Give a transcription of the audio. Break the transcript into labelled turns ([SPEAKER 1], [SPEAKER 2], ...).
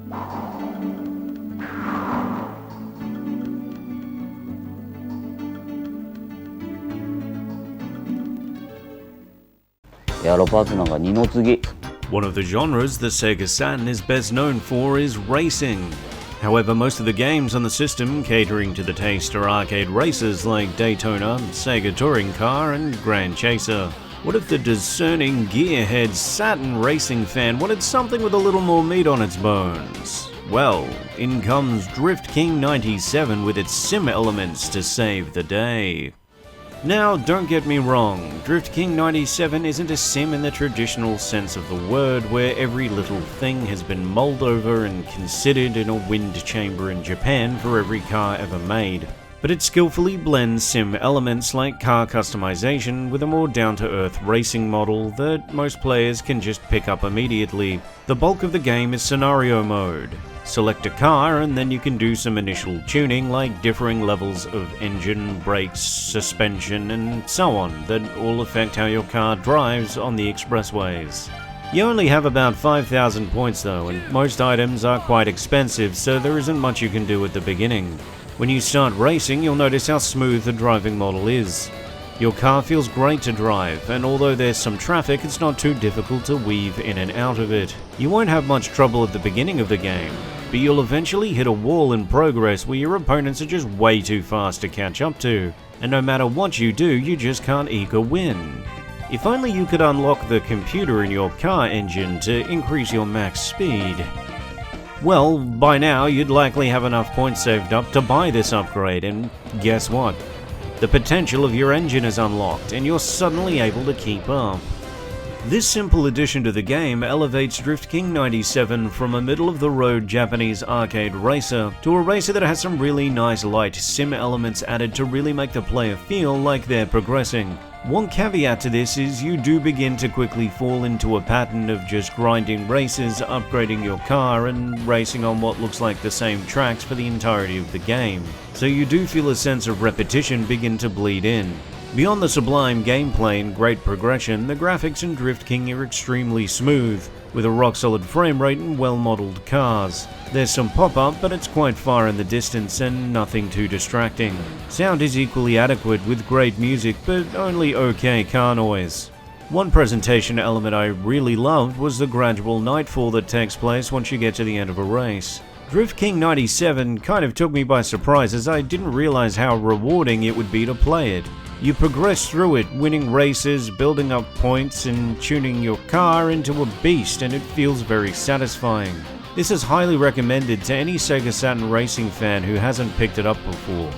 [SPEAKER 1] One of the genres the Sega Saturn is best known for is racing. However, most of the games on the system catering to the taste are arcade races like Daytona, Sega Touring Car, and Grand Chaser. What if the discerning gearhead Saturn racing fan wanted something with a little more meat on its bones? Well, in comes Drift King 97 with its sim elements to save the day. Now, don't get me wrong, Drift King 97 isn't a sim in the traditional sense of the word, where every little thing has been mulled over and considered in a wind chamber in Japan for every car ever made. But it skillfully blends sim elements like car customization with a more down-to-earth racing model that most players can just pick up immediately. The bulk of the game is scenario mode. Select a car and then you can do some initial tuning like differing levels of engine, brakes, suspension and so on that all affect how your car drives on the expressways. You only have about 5,000 points though, and most items are quite expensive, so there isn't much you can do at the beginning. When you start racing, you'll notice how smooth the driving model is. Your car feels great to drive, and although there's some traffic, it's not too difficult to weave in and out of it. You won't have much trouble at the beginning of the game, but you'll eventually hit a wall in progress where your opponents are just way too fast to catch up to, and no matter what you do, you just can't eke a win. If only you could unlock the computer in your car engine to increase your max speed. Well, by now you'd likely have enough points saved up to buy this upgrade, and guess what? The potential of your engine is unlocked, and you're suddenly able to keep up. This simple addition to the game elevates Drift King 97 from a middle-of-the-road Japanese arcade racer to a racer that has some really nice light sim elements added to really make the player feel like they're progressing. One caveat to this is you do begin to quickly fall into a pattern of just grinding races, upgrading your car, and racing on what looks like the same tracks for the entirety of the game. So you do feel a sense of repetition begin to bleed in. Beyond the sublime gameplay and great progression, the graphics in Drift King are extremely smooth, with a rock-solid frame rate and well-modeled cars. There's some pop-up, but it's quite far in the distance and nothing too distracting. Sound is equally adequate with great music, but only okay car noise. One presentation element I really loved was the gradual nightfall that takes place once you get to the end of a race. Drift King 97 kind of took me by surprise as I didn't realize how rewarding it would be to play it. You progress through it, winning races, building up points, and tuning your car into a beast, and it feels very satisfying. This is highly recommended to any Sega Saturn racing fan who hasn't picked it up before.